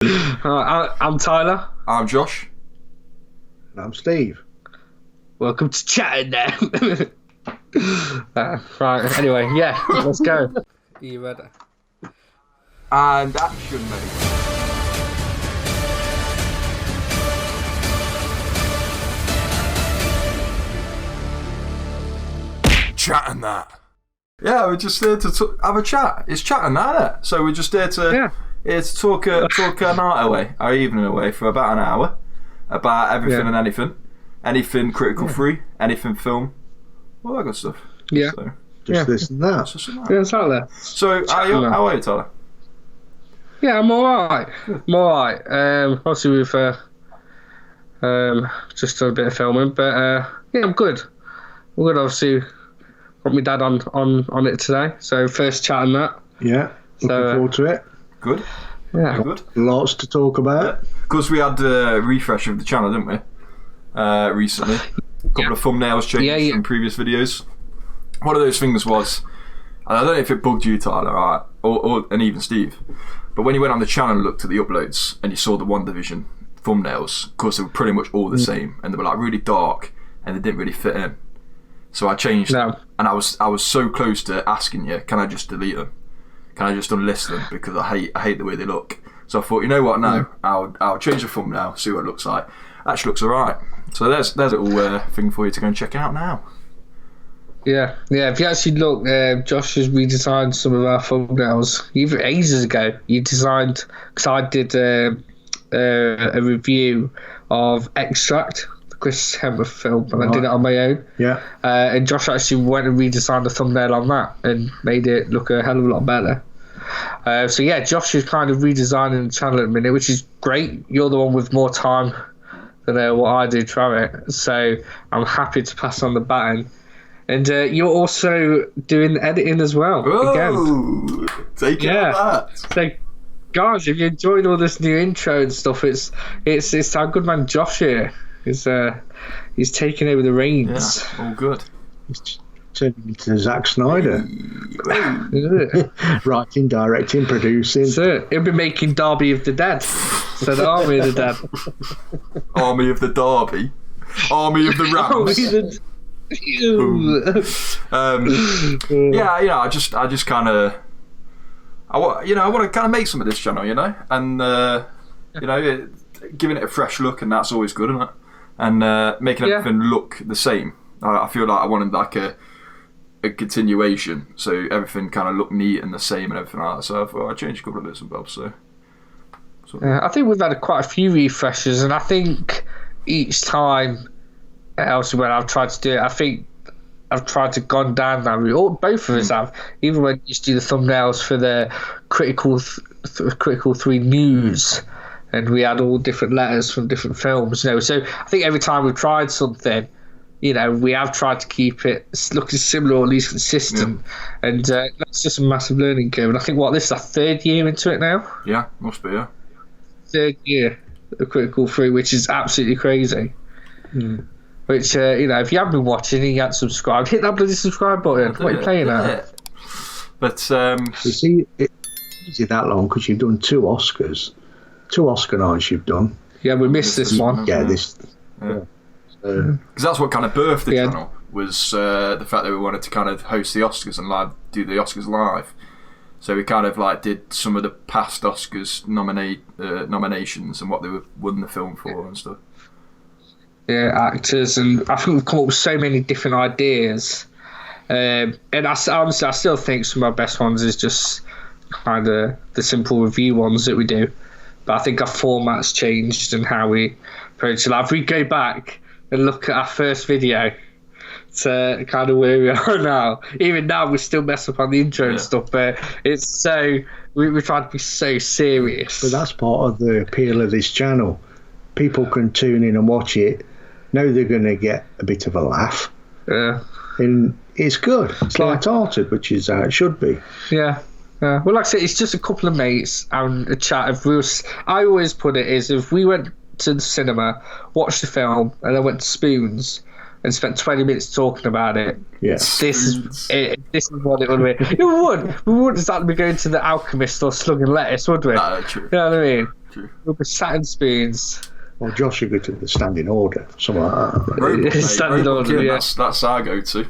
I'm Tyler. I'm Josh. And I'm Steve. Welcome to Chatting Now. Right, anyway, yeah, let's go. Are you ready? And action, mate. Chatting that. Yeah, we're just here to have a chat. It's chatting that, isn't it? So we're just here to talk our night away, our evening away for about an hour about everything and anything critical free, anything film, all that good stuff. Yeah, so, just this and that. Yeah, exactly. So how are you, Tyler? Yeah, I'm alright. Obviously we've just done a bit of filming, but yeah, I'm good. We're good. Obviously, got my dad on it today, so first chat on that. Yeah, looking forward to it. Good. Yeah, good. Lots to talk about. Because we had a refresh of the channel, didn't we? Recently, a couple of thumbnails changed from previous videos. One of those things was, and I don't know if it bugged you, Tyler, right, and even Steve, but when you went on the channel and looked at the uploads and you saw the One Division thumbnails, of course they were pretty much all the same, and they were like really dark and they didn't really fit in. So I changed them, and I was so close to asking you, can I just delete them? Can I just unlist them, because I hate the way they look. So I thought, you know what, no, I'll change the thumbnail, see what it looks like. Actually looks alright. So there's a little thing for you to go and check out now. Yeah. If you actually look, Josh has redesigned some of our thumbnails. Even ages ago, you designed, because I did a review of Extract, the Chris Hemsworth film, and I did it on my own. Yeah. And Josh actually went and redesigned the thumbnail on that and made it look a hell of a lot better. So yeah, Josh is kind of redesigning the channel at the minute, which is great. You're the one with more time than what I do to have it, so I'm happy to pass on the baton. And you're also doing the editing as well. Oh, take care of that. So, guys, if you enjoyed all this new intro and stuff, it's our good man Josh here. He's taking over the reins. Yeah, all good. He's turning into Zack Snyder. Writing, directing, producing. So he'll be making Derby of the Dead. So the Army of the Dead. Army of the Derby. Army of the Rams. I just kind of, I want to kind of make some of this channel, and giving it a fresh look, and that's always good, isn't it? And making everything look the same. I feel like I wanted like a continuation, so everything kind of looked neat and the same and everything like that. So I thought I'd change a couple of bits and bobs. So. I think we've had quite a few refreshes, and I think each time, obviously when I've tried to do it, I think I've tried to gone down that route. Both of us have. Even when you used to do the thumbnails for the Critical 3 News, and we had all different letters from different films, So I think every time we've tried something, we have tried to keep it looking similar or at least consistent. Yeah. And that's just a massive learning curve. And I think this is our third year into it now. Yeah, must be, yeah. Third year of Critical 3, which is absolutely crazy. Which, if you haven't been watching and you haven't subscribed, hit that bloody subscribe button. What are you playing at? But, you see, it's easy that long because you've done two Oscar nights you've done. Yeah, we missed this one. Yeah, this. Because that's what kind of birthed the channel, was the fact that we wanted to kind of host the Oscars and do the Oscars live. So we kind of did some of the past Oscars nominations and what they won the film for and stuff. Yeah, actors, and I think we've come up with so many different ideas. And I still think some of our best ones is just kind of the simple review ones that we do. But I think our format's changed and how we approach it. If we go back and look at our first video to kind of where we are now, even now we still mess up on the intro and stuff, but it's so we try to be so serious. But that's part of the appeal of this channel. People can tune in and watch it, know they're going to get a bit of a laugh. Yeah. And it's good. It's light-hearted, which is how it should be. Yeah. Well, like I said, it's just a couple of mates and a chat. I always put it is, if we went to the cinema, watched the film, and then went to Spoons and spent 20 minutes talking about it, this is it. This is what it would be. We wouldn't exactly be going to the Alchemist or slugging lettuce, would we? No, true. You know what I mean? True. With the Saturn spoons. Well, Josh should go to the standing order, something like that. Robot, mate. Standing Robot order, King, yeah. That's our go-to.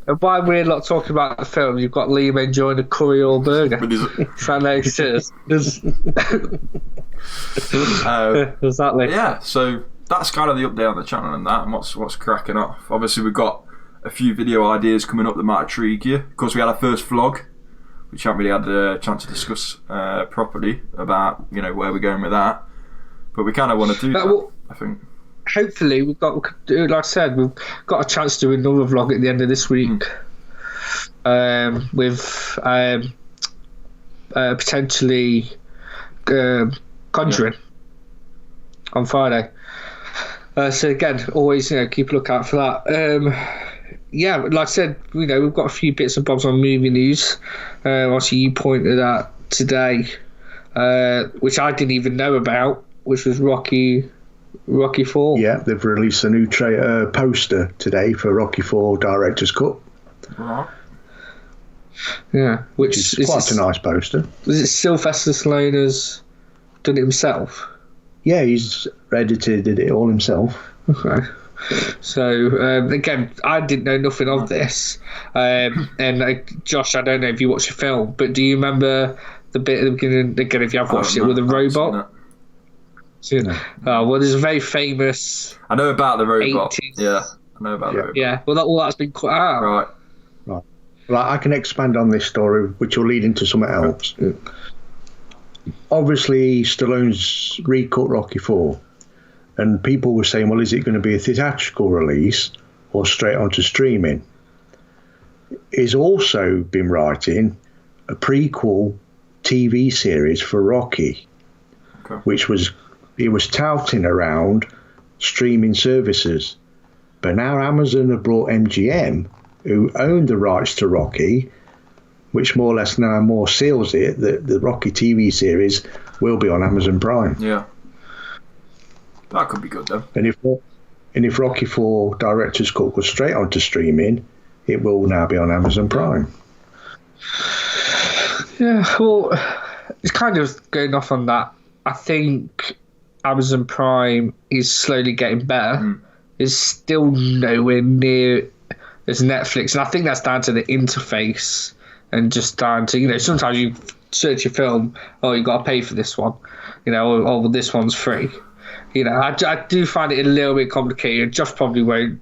And while we're not talking about the film, you've got Liam enjoying a curry or burger. With his, That makes sense. Exactly. yeah, so that's kind of the update on the channel and that, and what's cracking off. Obviously, we've got a few video ideas coming up that might intrigue you. Of course, we had our first vlog, which haven't really had a chance to discuss properly about where we're going with that. But we kind of want to do that, I think. Hopefully, like I said, we've got a chance to do another vlog at the end of this week with potentially Conjuring on Friday. So again, always keep a lookout for that. Yeah, like I said, we've got a few bits and bobs on movie news. Obviously, you pointed out today, which I didn't even know about, which was Rocky 4. Yeah, they've released a new poster today for Rocky 4 Director's Cut. Right. Yeah, which is quite a nice poster. Was it Sylvester Stallone has done it himself? Yeah, he's edited it all himself. Okay. So again, I didn't know nothing of this, and Josh, I don't know if you watched the film, but do you remember the bit at the beginning? Again, if you have watched it with a robot. Well, there's a very famous. I know about the robot. 80s. Yeah, I know about the robot. Yeah, well, that's been cut out. Right. Well, I can expand on this story, which will lead into something else. Obviously, Stallone's recut Rocky 4, and people were saying, well, is it going to be a theatrical release or straight onto streaming? He's also been writing a prequel TV series for Rocky, which he was touting around streaming services. But now Amazon have brought MGM, who own the rights to Rocky, which more or less now more seals it that the Rocky TV series will be on Amazon Prime. Yeah. That could be good, though. And if Rocky 4 Director's Cut goes straight onto streaming, it will now be on Amazon Prime. Yeah, well, it's kind of going off on that. I think Amazon Prime is slowly getting better. It's still nowhere near as Netflix, and I think that's down to the interface and just down to sometimes you search a film, you got to pay for this one, or this one's free. I do find it a little bit complicated. Josh probably won't,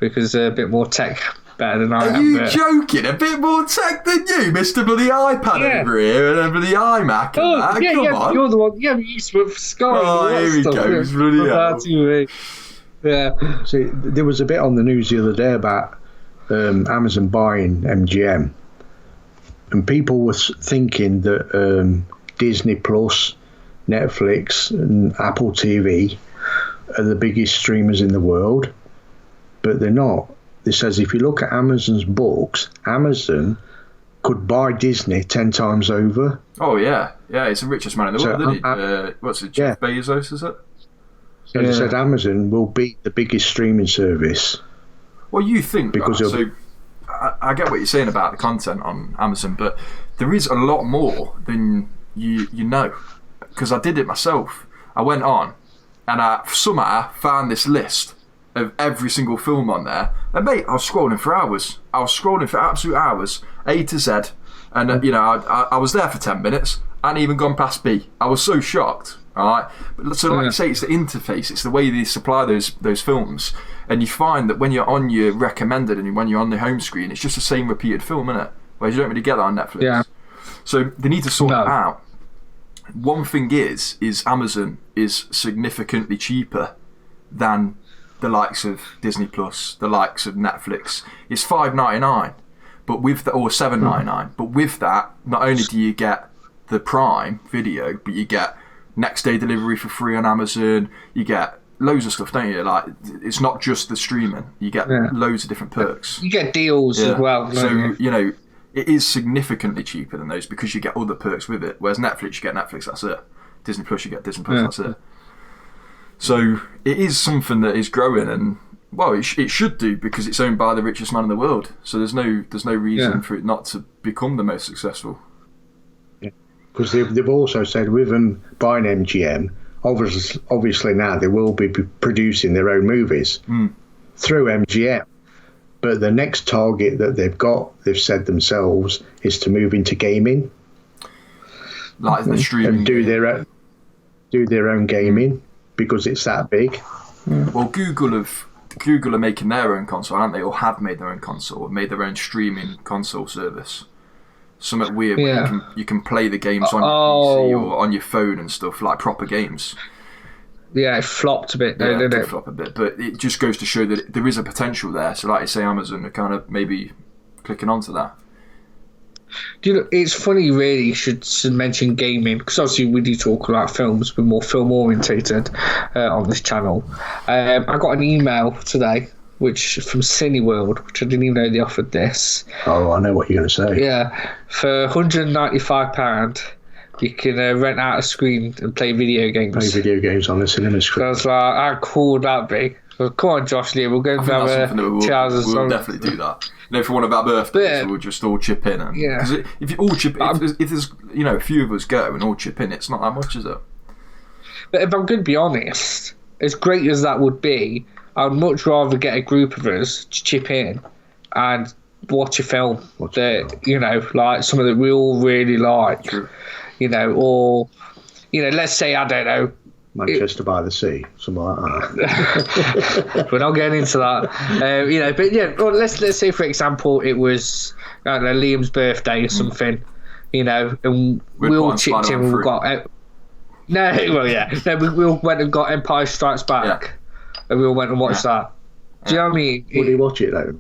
because they're a bit more tech better than I am. Are you joking? A bit more tech than you, Mr. Bloody iPad over here and over the iMac and that? Come on. You're the one. Yeah, you used to Sky. Oh, here he goes. Bloody hell. Yeah. See, there was a bit on the news the other day about Amazon buying MGM, and people were thinking that Disney Plus, Netflix, and Apple TV are the biggest streamers in the world, but they're not. It says if you look at Amazon's books, Amazon could buy Disney 10 times over. Oh yeah, he's the richest man in the world, isn't he? What's it, Jeff Bezos, is it? So they said Amazon will be the biggest streaming service. Well, you think, because I get what you're saying about the content on Amazon, but there is a lot more than you know. Because I did it myself. I went on and I somehow found this list of every single film on there. And mate, I was scrolling for hours. I was scrolling for absolute hours, A to Z. And I was there for 10 minutes. I hadn't even gone past B. I was so shocked. All right. But so like you say, it's the interface. It's the way they supply those films. And you find that when you're on your recommended and when you're on the home screen, it's just the same repeated film, isn't it? Whereas you don't really get that on Netflix. Yeah. So they need to sort that out. One thing is Amazon is significantly cheaper than the likes of Disney Plus, the likes of Netflix. It's $5.99, but with or $7.99. But with that, not only do you get the Prime Video, but you get next day delivery for free on Amazon. You get loads of stuff, don't you? Like, it's not just the streaming. You get loads of different perks. You get deals as well. So it is significantly cheaper than those because you get other perks with it. Whereas Netflix, you get Netflix, that's it. Disney Plus, you get Disney Plus, that's it. So it is something that is growing, and it should do because it's owned by the richest man in the world. So there's no reason for it not to become the most successful. Yeah. because they've also said with them buying MGM, obviously now they will be producing their own movies through MGM. But the next target that they've said themselves, is to move into gaming, like the streaming, and do their own gaming because it's that big. Well, Google are making their own console, aren't they? Or have made their own console, or made their own streaming console service. Something weird where you can play the games on your PC or on your phone and stuff, like proper games. Yeah, it flopped a bit though, didn't it? Flop a bit, but it just goes to show that there is a potential there. So like you say, Amazon are kind of maybe clicking onto that. Do you know, it's funny really you should mention gaming, because obviously we do talk about films, we're more film orientated on this channel. I got an email today from Cineworld, which I didn't even know they offered this. Oh, I know what you're going to say. Yeah, for £195 you can rent out a screen and play video games. Play video games on the cinema screen. So I was like, how cool would that be? Well, come on, Josh Lee, we'll go and have we'll definitely do that. You know, for one of our birthdays, we'll just all chip in. Because if you all chip, if there's a few of us go and all chip in, it's not that much, is it? But if I'm going to be honest, as great as that would be, I'd much rather get a group of us to chip in and watch a film like something that we all really like. True. Or let's say, I don't know, Manchester by the Sea, something like that. We're not getting into that, but yeah. Well, let's say for example it was, I don't know, Liam's birthday or something, and we all chipped in. We got we all went and got Empire Strikes Back, and we all went and watched that. Do you know what I mean? Would he watch it though?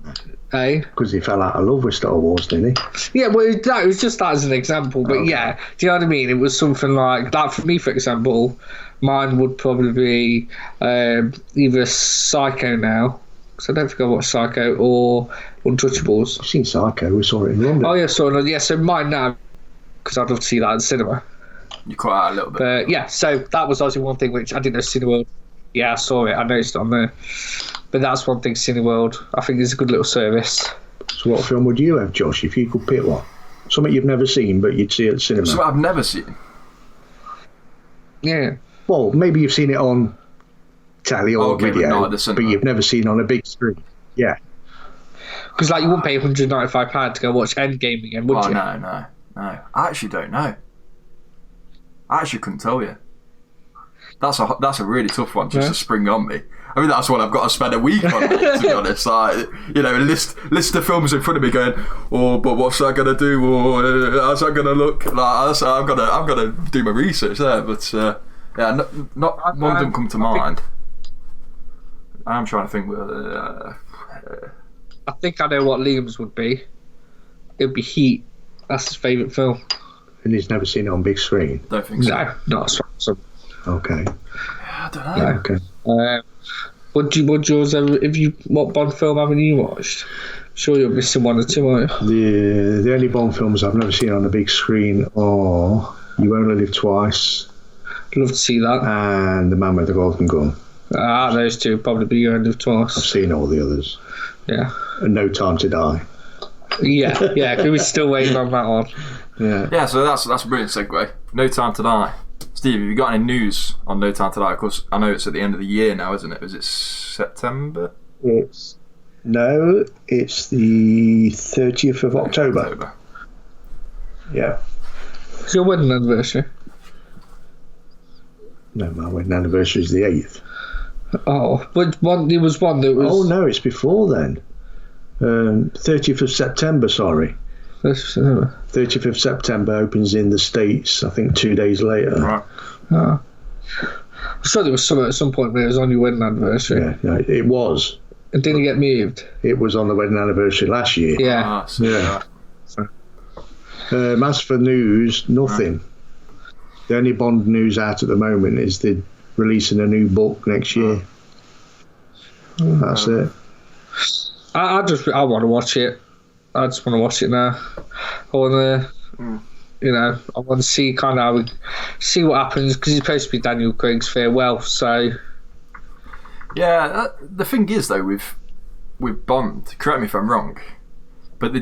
Because he fell out of love with Star Wars, didn't he? Yeah, well, it was just that as an example. But do you know what I mean? It was something like that for me, for example. Mine would probably be either Psycho now, because I don't think I watched Psycho, or Untouchables. I've seen Psycho. We saw it in London. Oh, yeah, so mine now, because I'd love to see that in cinema. You cut out a little bit. But yeah, so that was obviously one thing which I didn't know Cineworld. Yeah, I saw it. I noticed it on there. But that's one thing, Cineworld, I think is a good little service. So what film would you have, Josh, if you could pick one? Something you've never seen, but you'd see at the cinema. Something I've never seen? Yeah. Well, maybe you've seen it on telly or video, but you've never seen it on a big screen. Yeah. Because you wouldn't pay £195 to go watch Endgame again, would you? No. I actually don't know. I actually couldn't tell you. That's a really tough one just to spring on me. I mean, that's what I've got to spend a week on, to be honest. List of films in front of me going, but what's that going to do? Or how's that going to look? I'm gonna do my research there. But not one didn't come to mind. I'm trying to think. I think I know what Liam's would be. It would be Heat. That's his favourite film. And he's never seen it on big screen? Don't think so. No, not so. Okay. I don't know. Yeah, okay. What Bond film haven't you watched? Sure, you're missing one or two, aren't you? The only Bond films I've never seen on a big screen are You Only Live Twice. Love to see that. And The Man with the Golden Gun. Those two probably be You Only Live Twice. I've seen all the others. Yeah. And No Time to Die. Yeah. We were still waiting on that one. Yeah. So that's a brilliant segue. No Time to Die. Steve, have you got any news on No Time to Die? Of course, I know it's at the end of the year now, isn't it? Is it September? It's the 30th of October. Yeah. It's your wedding anniversary? No, my wedding anniversary is the 8th. Oh, but there was one that was... Oh, no, it's before then. 30th of September, sorry. 30th of September opens in the States, I think 2 days later. Right. I'm sure there was something at some point where it was on your wedding anniversary. Yeah, it was. And didn't it get moved? It was on the wedding anniversary last year. Yeah. As for news, nothing. Right. The only Bond news out at the moment is they're releasing a new book next year. That's it. I want to watch it. I just want to watch it now. I want to, I want to see kind of how see what happens, because it's supposed to be Daniel Craig's farewell. So, yeah, the thing is though with Bond, correct me if I'm wrong, but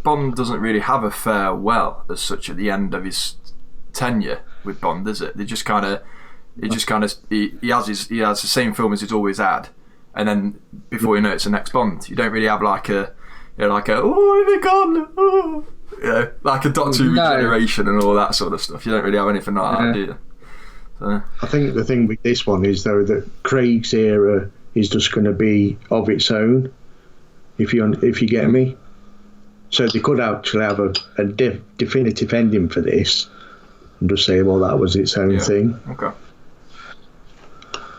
Bond doesn't really have a farewell as such at the end of his tenure with Bond, is it? He has the same film as he's always had, and then before you know it's the next Bond. You don't really have like a oh my god, oh, like a Doctor Who regeneration and all that sort of stuff. You don't really have anything like that, do you? So. I think the thing with this one is though that Craig's era is just going to be of its own. If you get me, so they could actually have a definitive ending for this, and just say, well, that was its own thing. Okay.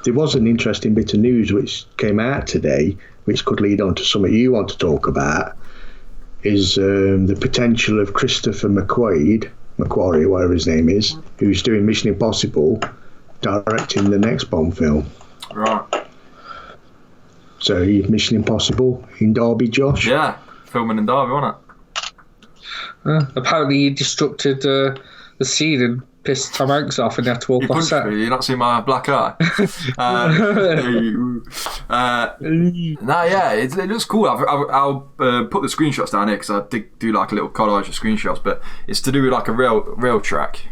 There was an interesting bit of news which came out today, which could lead on to something you want to talk about, is the potential of Christopher McQuarrie, whatever his name is, who's doing Mission Impossible, directing the next Bond film. Right. So Mission Impossible in Derby, Josh? Yeah, filming in Derby, wasn't it? Apparently he destructed the scene and pissed Tom Hanks off and he had to walk off set. You not see my black eye? It looks cool. I'll put the screenshots down here because I did do like a little collage of screenshots, but it's to do with like a rail track.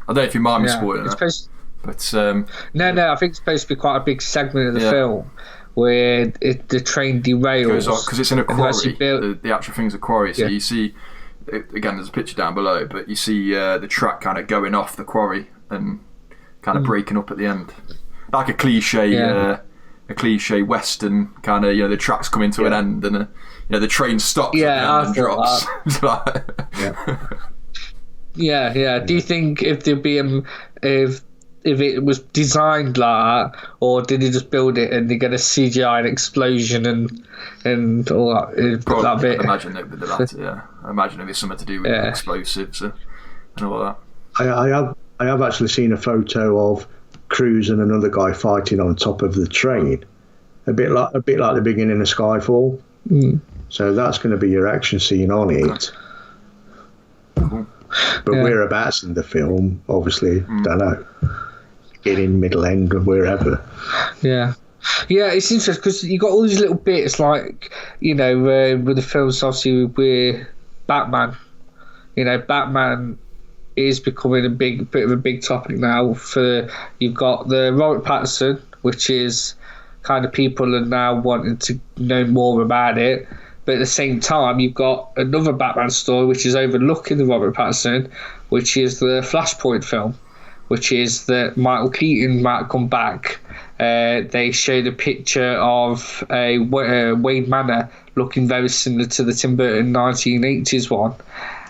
I don't know if you mind me spoiling that. No, I think it's supposed to be quite a big segment of the film where the train derails because it's in a quarry. The actual thing's a quarry, so you see, again, there's a picture down below, but you see the track kind of going off the quarry and kind of breaking up at the end, like a cliche western kind of. The track's coming to an end and the train stops and drops. Do you think if there'd be if it was designed like that, or did they just build it and they get a CGI an explosion and all that? That bit. I imagine it would be the latter. I imagine it'd be something to do with explosives and all that. I have actually seen a photo of Cruise and another guy fighting on top of the train, a bit like the beginning of Skyfall. So that's going to be your action scene on it. Cool. But whereabouts in the film, obviously, don't know. Beginning, middle, end, or wherever. Yeah, it's interesting because you got all these little bits like, with the films, obviously, with Batman. Batman is becoming a bit of a big topic now. You've got the Robert Pattinson, which is kind of people are now wanting to know more about it. But at the same time, you've got another Batman story which is overlooking the Robert Pattinson, which is the Flashpoint film, which is that Michael Keaton might come back. They showed a picture of a Wayne Manor looking very similar to the Tim Burton 1980s one.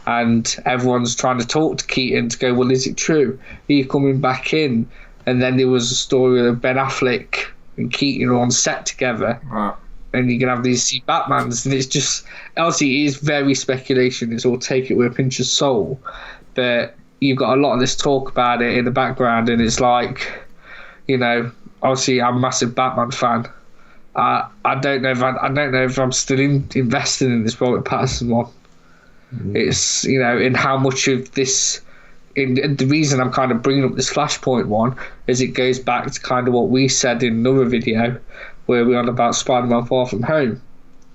And everyone's trying to talk to Keaton to go, well, is it true? Are you coming back in? And then there was a story of Ben Affleck and Keaton on set together. Right. And you can have these Batmans, and it's just, obviously it is very speculation, it's all take it with a pinch of salt, but you've got a lot of this talk about it in the background, and it's like, obviously I'm a massive Batman fan. I don't know if I'm still invested in this Robert Pattinson one. It's in how much of this. And the reason I'm kind of bringing up this Flashpoint one is it goes back to kind of what we said in another video where we're on about Spider-Man Far From Home.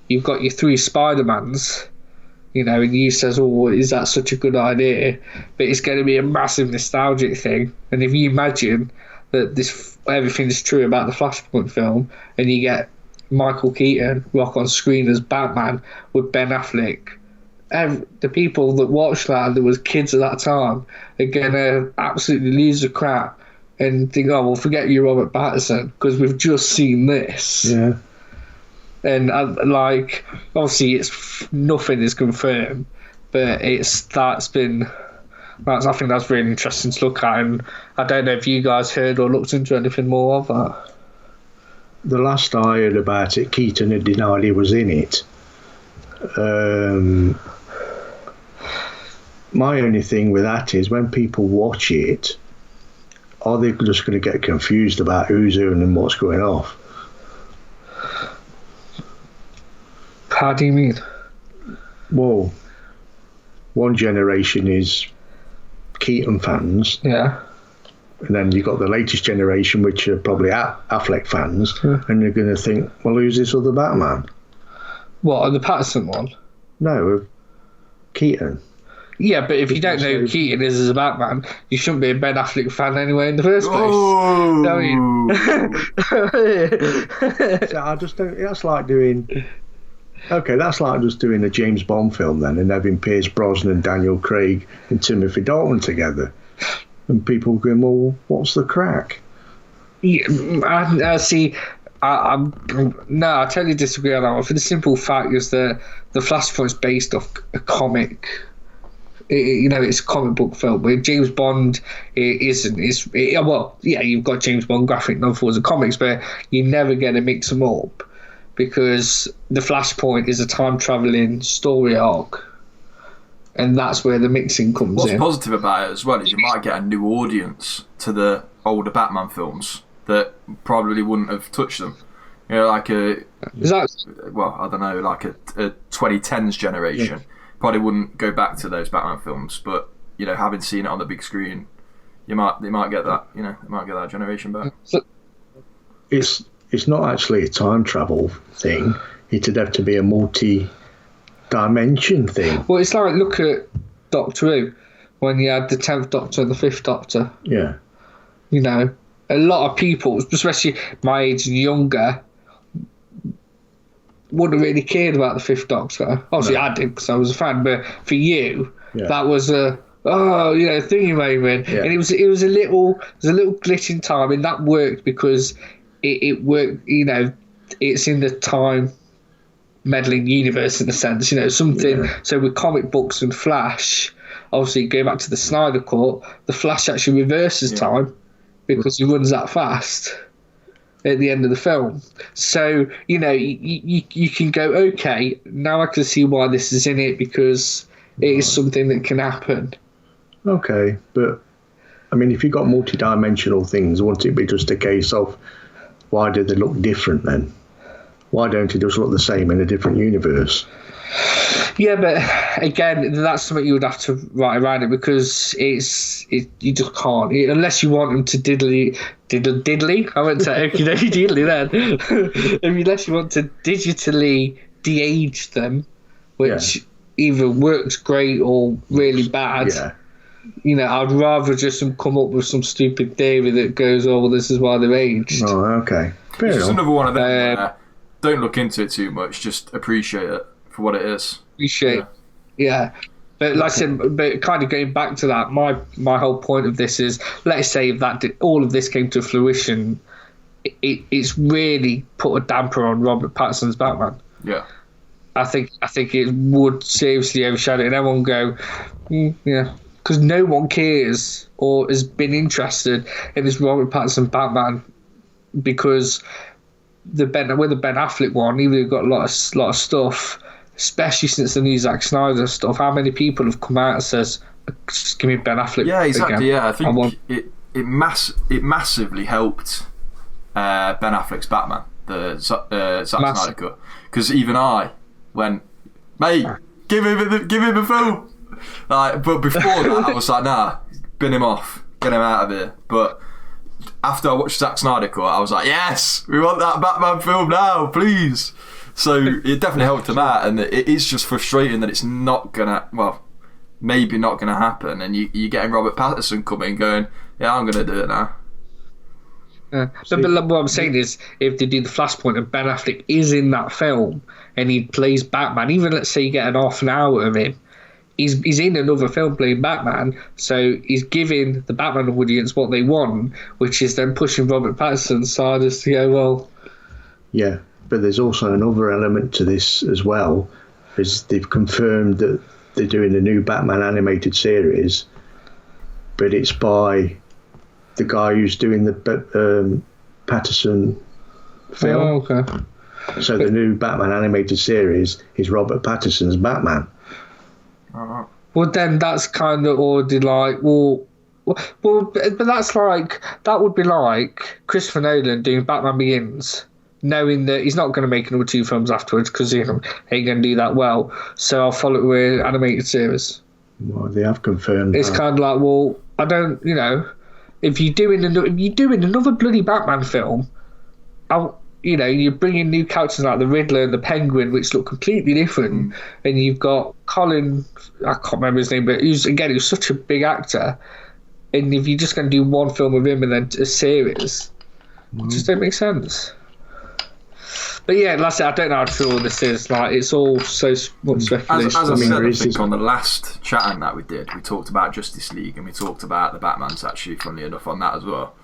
You've got your three Spider-Mans, and you says, oh, is that such a good idea? But it's going to be a massive nostalgic thing. And if you imagine that everything is true about the Flashpoint film, and you get Michael Keaton rock on screen as Batman with Ben Affleck, the people that watched that, and there was kids at that time, are going to absolutely lose the crap and think, oh, well, forget you, Robert Pattinson, because we've just seen this. Yeah. And obviously, nothing is confirmed, but I think that's really interesting to look at. And I don't know if you guys heard or looked into anything more of that. The last I heard about it, Keaton had denied he was in it. My only thing with that is when people watch it, are they just going to get confused about who's who and what's going off? How do you mean? Well, one generation is Keaton fans. Yeah. And then you've got the latest generation, which are probably Affleck fans. Yeah. And you're going to think, well, who's this other Batman? What, the Pattinson one? No, Keaton. Yeah, but if you don't know who Keaton is as a Batman, you shouldn't be a Ben Affleck fan anyway in the first place. So I just don't. That's like doing. Okay, that's like just doing a James Bond film then, and having Pierce Brosnan, Daniel Craig, and Timothy Dalton together, and people going, "Well, what's the crack?" Yeah, I see. I totally disagree on that one. For the simple fact is that the Flashpoint's based off a comic. It's a comic book film. Where James Bond isn't. You've got James Bond graphic novels and comics, but you never get to mix them up because the Flashpoint is a time traveling story arc, and that's where the mixing comes in. What's positive about it as well is you might get a new audience to the older Batman films that probably wouldn't have touched them. Like a 2010s generation probably wouldn't go back to those Batman films, but having seen it on the big screen, they might get that. They might get that generation back. It's not actually a time travel thing. It'd have to be a multi-dimension thing. Well, it's like look at Doctor Who when you had the 10th Doctor and the 5th Doctor. Yeah. A lot of people, especially my age and younger, wouldn't have really cared about the 5th Doctor. Obviously, I did because I was a fan, but for you, that was a thingy moment, and it was a little glitch in time, and that worked because it worked. It's in the time meddling universe in a sense. Something. Yeah. So with comic books and Flash, obviously going back to the Snyder Cut, the Flash actually reverses time. Because he runs that fast at the end of the film. So, you can go, okay, now I can see why this is in it because it is something that can happen. Okay, but, I mean, if you've got multi-dimensional things, wouldn't it be just a case of why do they look different then? Why don't they just look the same in a different universe? Yeah, but again, that's something you would have to write around it because you just can't unless you want them to diddly. I won't say diddly then. Unless you want to digitally de-age them, which either works great or really bad. Yeah. I'd rather just come up with some stupid theory that goes, "Oh, well, this is why they're aged." Oh, okay. Fair enough. Just another one of them. Don't look into it too much. Just appreciate it for what it is. Yeah. But like I said, but kind of going back to that, my whole point of this is, let's say if all of this came to fruition, it's really put a damper on Robert Pattinson's Batman. Yeah. I think it would seriously overshadow it, and everyone go, because no one cares or has been interested in this Robert Pattinson Batman because with the Ben Affleck one, even though you've got a lot of stuff. Especially since the new Zack Snyder stuff, how many people have come out and says, "Just give me Ben Affleck"? Yeah, exactly. Again. Yeah, I think it massively helped Ben Affleck's Batman, the Zack Snyder cut, because even I went, "Mate, give him a film." But before that, I was like, "Nah, bin him off, get him out of here." But after I watched Zack Snyder cut, I was like, "Yes, we want that Batman film now, please." So it definitely helped him out, and it is just frustrating that it's maybe not gonna happen, and you're getting Robert Pattinson coming going, "Yeah, I'm gonna do it now." But what I'm saying is, if they do the Flashpoint and Ben Affleck is in that film and he plays Batman, even let's say you get an half an hour of him, he's in another film playing Batman, so he's giving the Batman audience what they want, which is then pushing Robert Pattinson's side as to go, well. Yeah. But there's also another element to this as well, is they've confirmed that they're doing a new Batman animated series, but it's by the guy who's doing the Pattinson film. Oh, okay. So the new Batman animated series is Robert Pattinson's Batman. Well, then that's kind of already like, but that's like, that would be like Christopher Nolan doing Batman Begins, knowing that he's not going to make another 2 films afterwards because he ain't going to do that well. So I'll follow it with an animated series. Well, they have confirmed. It's kind of like, well, I don't, if you're doing another bloody Batman film, you bring in new characters like the Riddler and the Penguin, which look completely different, and you've got Colin, I can't remember his name, but who's such a big actor, and if you're just going to do one film with him and then a series, it just don't make sense. But yeah, like I said, I don't know how true this is. Like, it's all so much speculation. As I said, I think on the last chatting that we did, we talked about Justice League and we talked about the Batmans, actually, funnily enough, on that as well.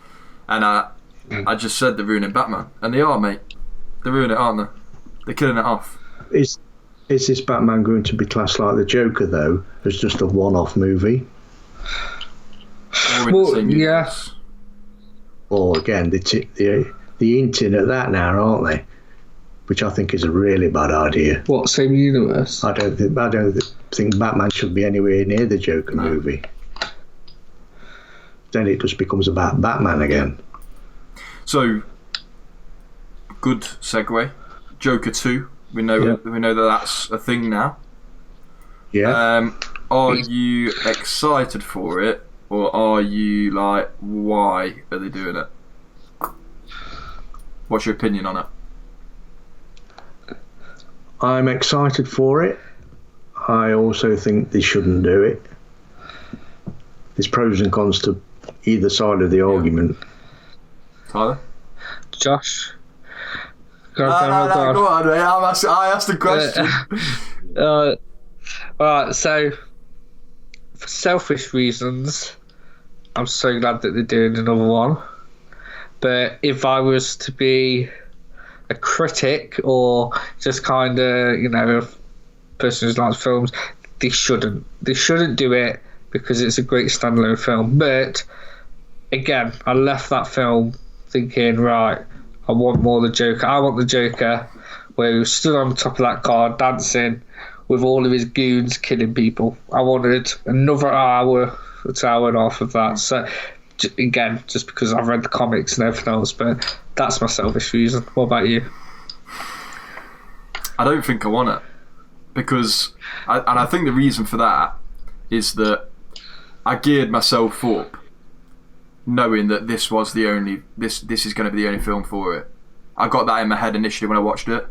And I just said they're ruining Batman. And they are, mate. They're ruining it, aren't they? They're killing it off. Is this Batman going to be classed like the Joker, though, as just a one-off movie? Well, yeah. Or, again, the hinting at that now, aren't they? Which I think is a really bad idea. What, same universe? I don't think Batman should be anywhere near the Joker movie. Then it just becomes about Batman again. So, good segue. Joker 2. We know that that's a thing now. Yeah. Are you excited for it, or are you like, why are they doing it? What's your opinion on it? I'm excited for it. I also think they shouldn't do it. There's pros and cons to either side of the argument. Tyler? Josh? Go on, mate. I asked the question. Alright, so for selfish reasons, I'm so glad that they're doing another one. But if I was to be a critic or just kind of, a person who likes films, they shouldn't do it, because it's a great standalone film. But again, I left that film thinking, right, I want more of the Joker. I want the Joker where he stood on top of that car dancing with all of his goons killing people. I wanted another hour to hour and a half of that. So again, just because I've read the comics and everything else, but that's my selfish reason. What about you? I don't think I want it, because I think the reason for that is that I geared myself up knowing that this was the only this is going to be the only film for it. I got that in my head initially when I watched it,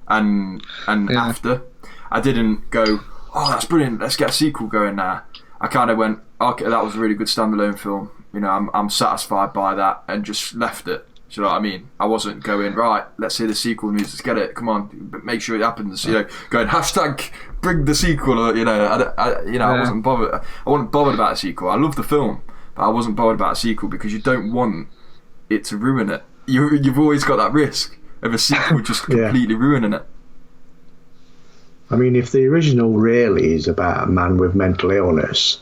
and after I didn't go, oh, that's brilliant, let's get a sequel going now. I kind of went, okay, that was a really good standalone film. I'm satisfied by that, and just left it. Do you know what I mean? I wasn't going, right, let's hear the sequel news, let's get it, come on, make sure it happens. Going hashtag bring the sequel, or I wasn't bothered. I wasn't bothered about a sequel. I love the film, but I wasn't bothered about a sequel because you don't want it to ruin it. You've always got that risk of a sequel just completely ruining it. I mean, if the original really is about a man with mental illness,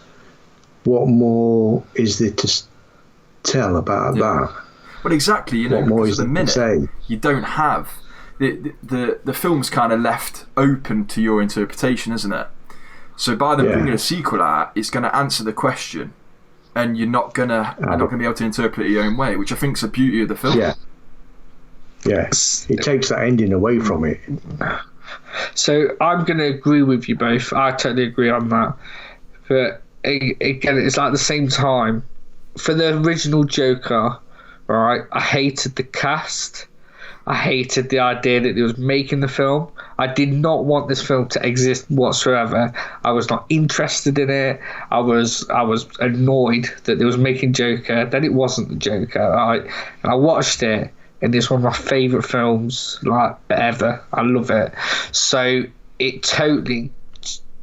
what more is there to tell about that? Well, exactly. What more because is at the there to say? minute you don't have the film's kind of left open to your interpretation, isn't it? So by them bringing a sequel out, it's going to answer the question, and you're not gonna be able to interpret it your own way, which I think is the beauty of the film. It takes that ending away from it. So I'm going to agree with you both. I totally agree on that. But again, it's like the same time. For the original Joker, right, I hated the cast. I hated the idea that they was making the film. I did not want this film to exist whatsoever. I was not interested in it. I was annoyed that they was making Joker. Then it wasn't the Joker, right? And I watched it, and it's one of my favourite films like ever. I love it. So it totally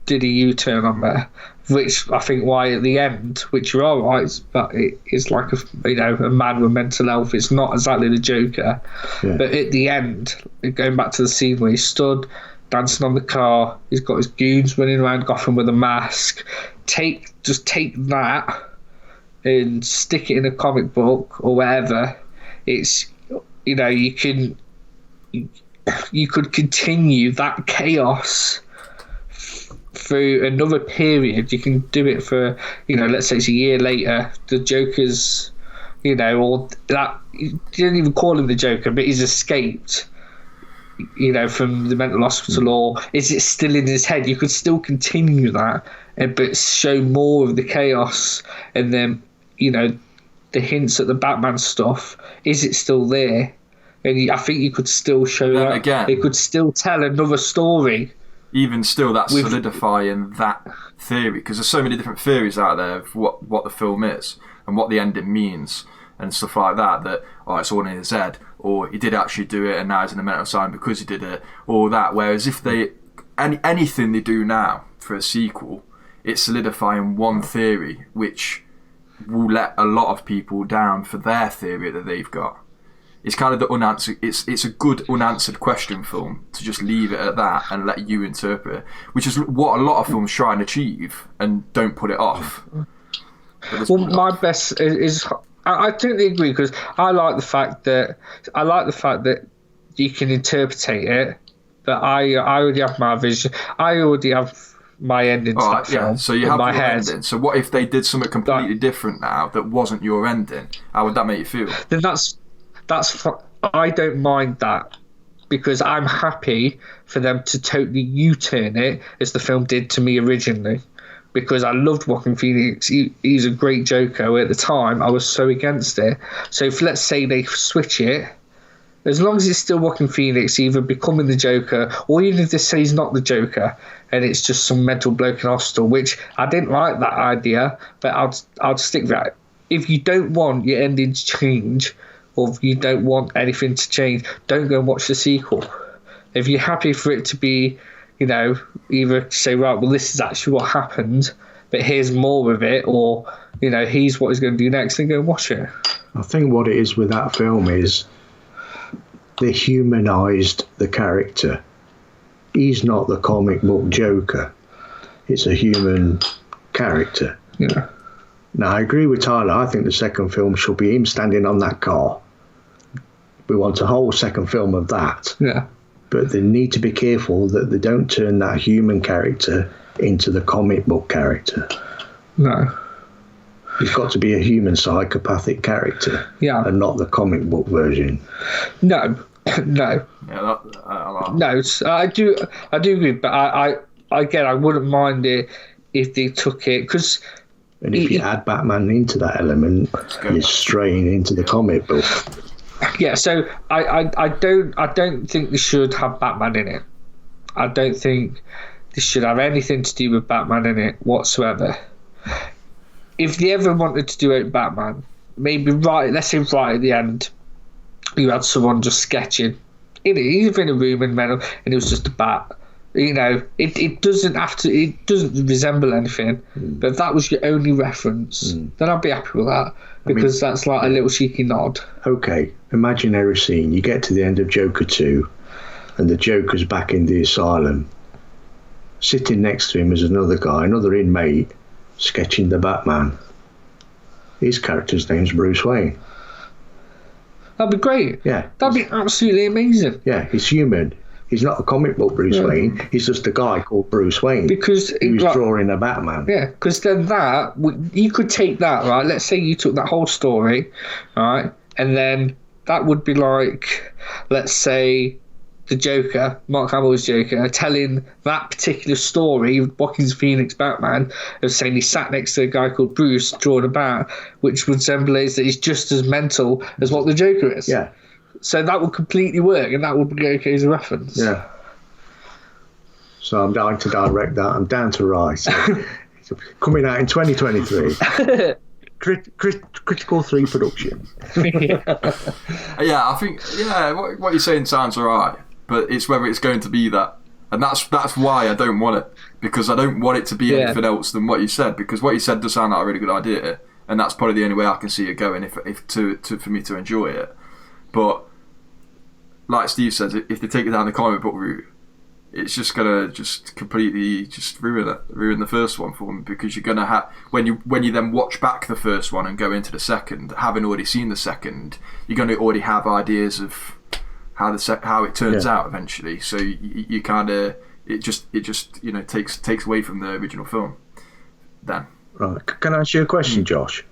did a U-turn on there, which I think why at the end, which you're all right, but it is like a man with mental health. It's not exactly the Joker, but at the end, going back to the scene where he stood dancing on the car, he's got his goons running around Gotham with a mask. Just take that and stick it in a comic book or whatever. It's you could continue that chaos through another period. You can do it for, let's say it's a year later, the Joker's, or that, you don't even call him the Joker, but he's escaped, from the mental hospital, or is it still in his head? You could still continue that, but show more of the chaos, and then, the hints at the Batman stuff. Is it still there? and I think you could still show that. Again, it could still tell another story. Even still, that's solidifying that theory, because there's so many different theories out there of what the film is and what the ending means and stuff like that, it's all in his head, or he did actually do it and now he's in a mental asylum because he did it, or that. Whereas if anything they do now for a sequel, it's solidifying one theory, which will let a lot of people down for their theory that they've got. It's kind of the unanswered. It's a good unanswered question film to just leave it at that and let you interpret it, which is what a lot of films try and achieve and don't put it off. Well, my best is I totally agree, because I like the fact that you can interpretate it, but I already have my vision. I already have my ending to that film. So you have my your head. ending. So what if they did something completely different now that wasn't your ending? How would that make you feel? Then I don't mind that, because I'm happy for them to totally U-turn it as the film did to me originally. Because I loved Joaquin Phoenix. He's a great Joker. At the time, I was so against it. So if, let's say, they switch it, as long as it's still Joaquin Phoenix either becoming the Joker, or even if they say he's not the Joker and it's just some mental bloke in hospital, which I didn't like that idea, but I'd stick with that. If you don't want your ending to change, or if you don't want anything to change, don't go and watch the sequel. If you're happy for it to be, either say, right, well, this is actually what happened, but here's more of it, or, here's what he's going to do next, then go and watch it. I think what it is with that film is they humanised the character. He's not the comic book Joker. It's a human character. Yeah. Now, I agree with Tyler. I think the second film should be him standing on that car. We want a whole second film of that. Yeah. But they need to be careful that they don't turn that human character into the comic book character. No. He's got to be a human psychopathic character. Yeah. And not the comic book version. No. No. Yeah, no, I do agree, but I wouldn't mind it if they took it, because... And if you add Batman into that element, you're straying into the comic book. Yeah, so I don't think they should have Batman in it. I don't think they should have anything to do with Batman in it whatsoever. If they ever wanted to do it Batman, maybe let's say right at the end, you had someone just sketching. He's in a room in metal, and it was just a bat. It doesn't resemble anything. But if that was your only reference, then I'd be happy with that, because that's like a little cheeky nod. Okay, imaginary scene. You get to the end of Joker 2, and the Joker's back in the asylum. Sitting next to him is another guy, another inmate, sketching the Batman. His character's name's Bruce Wayne. That'd be great. Yeah. That'd be absolutely amazing. Yeah, he's human. He's not a comic book Bruce Wayne. He's just a guy called Bruce Wayne. Because he was drawing a Batman. Yeah, because then you could take that, right? Let's say you took that whole story, right? And then that would be like, let's say, the Joker, Mark Hamill's Joker, telling that particular story, Joaquin Phoenix Batman, of saying he sat next to a guy called Bruce drawing a bat, which would symbolize that he's just as mental as what the Joker is. Yeah. So that would completely work, and that would be okay as a reference. Yeah. So I'm down to direct that. I'm down to write. It's coming out in 2023. Critical 3 production. Yeah, I think what you're saying sounds alright, but it's whether it's going to be that, and that's why I don't want it, because I don't want it to be anything else than what you said, because what you said does sound like a really good idea, and that's probably the only way I can see it going if for me to enjoy it. But like Steve says, if they take it down the comic book route, it's just gonna completely ruin the first one for me, because you're gonna have, when you then watch back the first one and go into the second, having already seen the second, you're gonna already have ideas of how it turns out eventually. So you kind of it just takes away from the original film. Then right, can I ask you a question, Josh?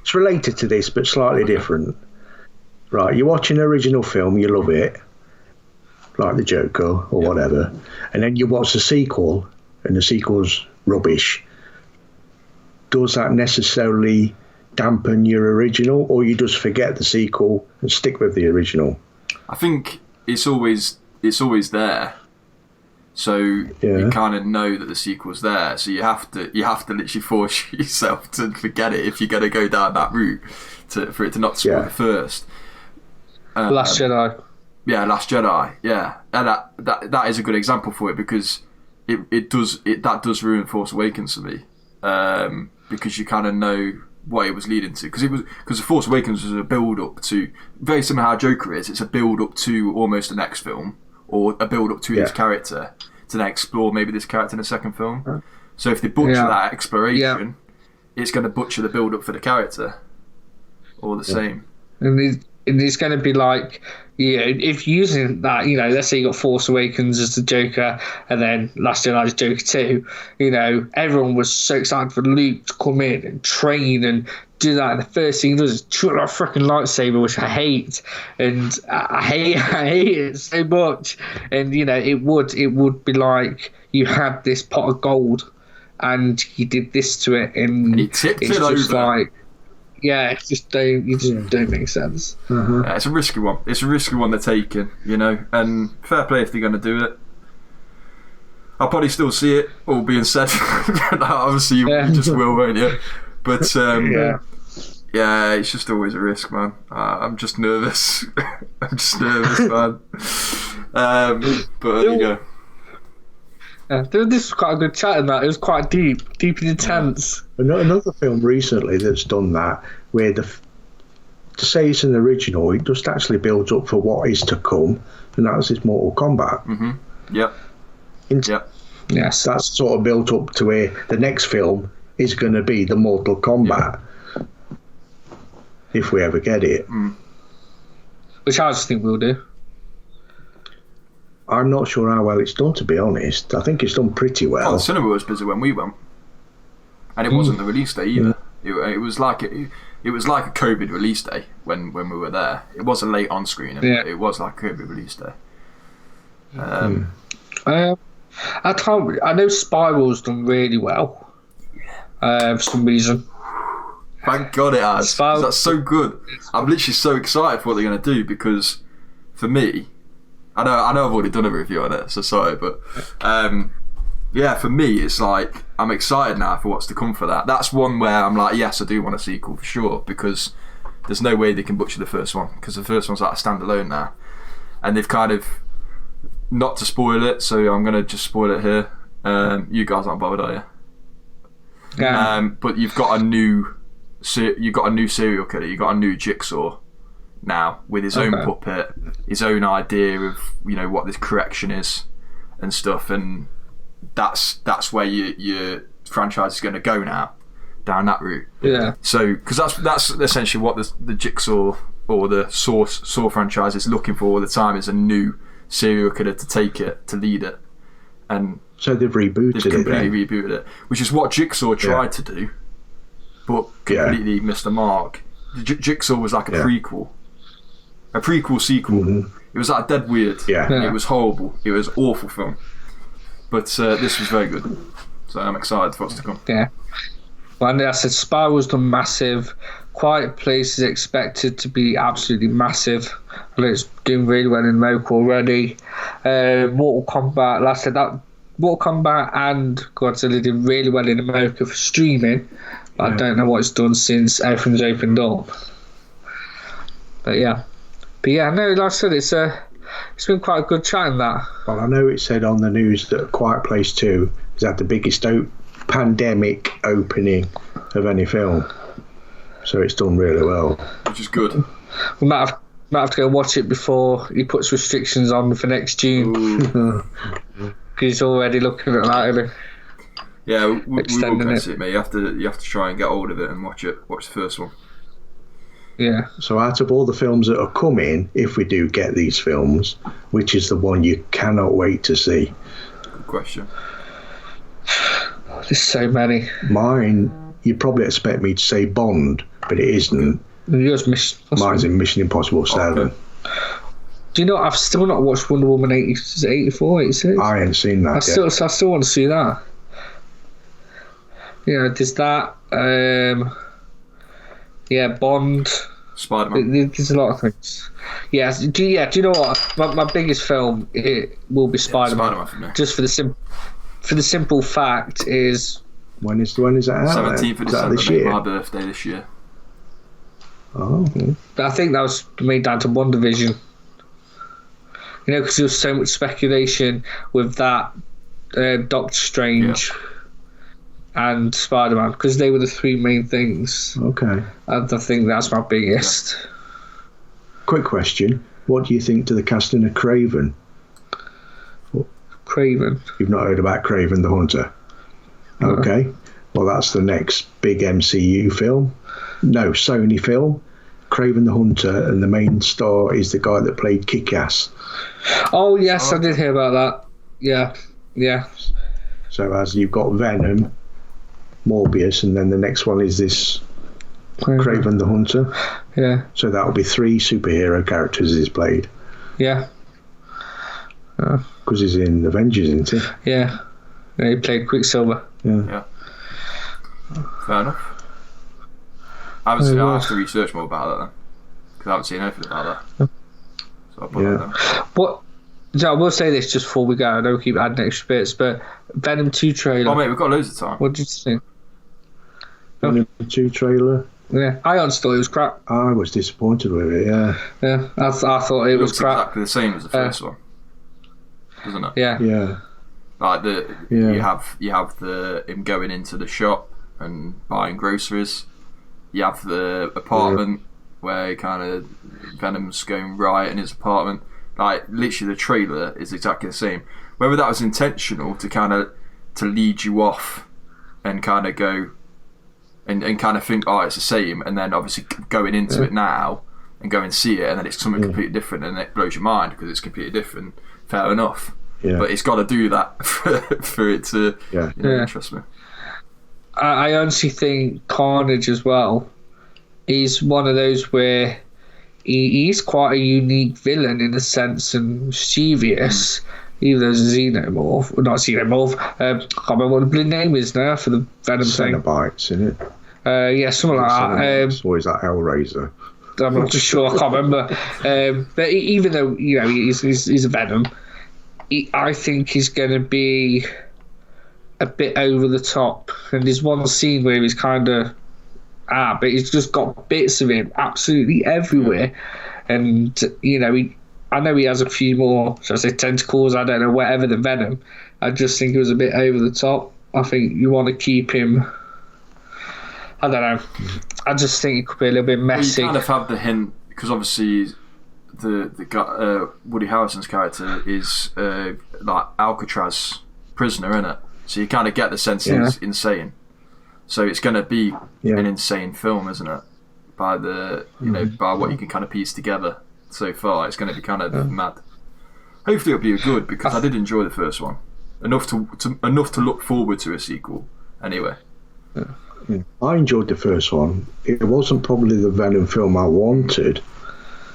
It's related to this but slightly different. Right, you watch an original film, you love it, like the Joker or whatever, and then you watch the sequel, and the sequel's rubbish. Does that necessarily dampen your original, or you just forget the sequel and stick with the original? I think it's always there. So you kind of know that the sequel's there. So you have to literally force yourself to forget it if you're going to go down that route for it to not spoil the first. Last Jedi. Yeah, Last Jedi. Yeah, and that is a good example for it, because it does ruin Force Awakens for me, because you kind of know what it was leading to, because the Force Awakens was a build up to, very similar how Joker is. It's a build up to almost the next film, or a build up to this character to then explore maybe this character in the second film. So if they butcher that exploration, it's going to butcher the build up for the character, or the same. And it's going to be like, if using that, let's say you got Force Awakens as the Joker, and then Last Jedi as Joker 2, everyone was so excited for Luke to come in and train and do that. And the first thing he does is shoot a freaking lightsaber, which I hate, and I hate it so much. And it would be like you had this pot of gold, and you did this to it, and he tipped it's it just over. like. Yeah, it just don't make sense. Yeah, it's a risky one. It's a risky one they're taking, and fair play if they're going to do it. I'll probably still see it, all being said. Obviously, you just will, won't you? But yeah, it's just always a risk, man. I'm just nervous. I'm just nervous, man. But there you go. Yeah, this was quite a good chat in that. It was quite deep and intense. Another film recently that's done that, where to say it's an original, it just actually builds up for what is to come, and that's its Mortal Kombat. Mm-hmm. Yep. Yes. That's sort of built up to where the next film is going to be the Mortal Kombat, if we ever get it. Which I just think we'll do. I'm not sure how well it's done, to be honest. I think it's done pretty well. The cinema was busy when we went, and it wasn't the release day either. It was like a COVID release day when we were there. It wasn't late on screening. It was like a COVID release day. I know Spiral's done really well. For some reason. Thank God it has. That's so good. I'm literally so excited for what they're going to do, because for me, I know I've already done a review on it, so sorry, but for me it's like I'm excited now for what's to come for that. That's one where I'm like, yes, I do want a sequel for sure, because there's no way they can butcher the first one, because the first one's like a standalone now, and they've kind of, not to spoil it, so I'm gonna just spoil it here. You guys aren't bothered, are you? Yeah. But you've got a new serial killer. You've got a new Jigsaw now, with his own puppet, his own idea of what this correction is and stuff, and that's where your franchise is going to go now, down that route. Yeah. So because that's essentially what the Jigsaw or the Saw franchise is looking for all the time, is a new serial killer to take it, to lead it, and so they've completely rebooted it, which is what Jigsaw tried to do, but completely missed the mark. Jigsaw was like a prequel sequel. It was like dead weird. It was horrible. It was awful film, but this was very good, so I'm excited for what's to come. Well, I said Spiral's done massive. Quiet Place is expected to be absolutely massive. I know it's doing really well in America already. Mortal Kombat, like I said, that Mortal Kombat and Godzilla did really well in America for streaming, but I don't know what it's done since everything's opened up. But no, like I said, it's been quite a good chat in that. Well, I know it said on the news that Quiet Place 2 has had the biggest pandemic opening of any film, so it's done really well, which is good. We might have to go watch it before he puts restrictions on for next June, because he's already looking at that, isn't he? Yeah, we will get it, mate. You have to try and get hold of it and watch the first one. Yeah. So out of all the films that are coming, if we do get these films, which is the one you cannot wait to see? Good question. There's so many. Mine, you'd probably expect me to say Bond, but it isn't. Mine's in Mission Impossible 7. Okay. Do you know, I've still not watched Wonder Woman 84, 86? I ain't seen that yet. I still want to see that. There's that. Bond. Spider-Man. There's a lot of things. Yes. Do you know what? My biggest film it will be Spider-Man. Spider-Man for me. Just for the simple fact is. When is that out? 17th of December. This year? My birthday this year. Oh. But I think that was made down to WandaVision. You know, because there was so much speculation with that Doctor Strange and Spider-Man, because they were the three main things. Okay. And I think that's my biggest. Yeah. Quick question. What do you think to the casting of Kraven? Kraven? You've not heard about Kraven the Hunter? No. Okay. Well, that's the next big MCU film. No, Sony film. Kraven the Hunter, and the main star is the guy that played Kick-Ass. Oh, yes, I did hear about that. Yeah. So as you've got Venom, Morbius, and then the next one is this Kraven the Hunter. Yeah. So that'll be 3 superhero characters he's played. Yeah. Because he's in Avengers, isn't he? Yeah. He played Quicksilver. Yeah. Fair enough. I have to research more about that then, because I haven't seen anything about that. So I'll put that down. What? So I will say this just before we go. I don't keep adding extra bits, but Venom 2 trailer. Oh mate, we've got loads of time. What did you think? Venom 2 trailer. Yeah, I honestly thought it was crap. I was disappointed with it. Yeah. I thought it was crap. Exactly the same as the first one, doesn't it? Yeah. Like you have the him going into the shop and buying groceries. You have the apartment where kind of Venom's going riot in his apartment. Like literally, the trailer is exactly the same. Whether that was intentional to lead you off and kind of go and kind of think, oh, it's the same, and then obviously going into it now and go and see it, and then it's something completely different, and it blows your mind because it's completely different. Fair enough. Yeah. But it's got to do that for it to interest me. I honestly think Carnage as well is one of those where he's quite a unique villain in a sense and mischievous, even though there's a Xenomorph. Well, not Xenomorph. I can't remember what the blue name is now for the Venom thing. Cenobites, isn't it? Yeah, something like that. Or is that Hellraiser? I'm not too sure. I can't remember. But even though he's a Venom, I think he's going to be a bit over the top. And there's one scene where he's kind of but he's just got bits of him absolutely everywhere. And I know he has a few more, shall I say, tentacles, I don't know, whatever, than Venom. I just think it was a bit over the top. I think you want to keep him, I don't know, I just think it could be a little bit messy. Well, you kind of have the hint, because obviously the guy, Woody Harrelson's character is like Alcatraz prisoner, innit? So you kind of get the sense he's insane. So it's going to be an insane film, isn't it? By the by what you can kind of piece together so far, it's going to be kind of mad. Hopefully it'll be good, because I did enjoy the first one enough to look forward to a sequel. Anyway, I enjoyed the first one. It wasn't probably the Venom film I wanted,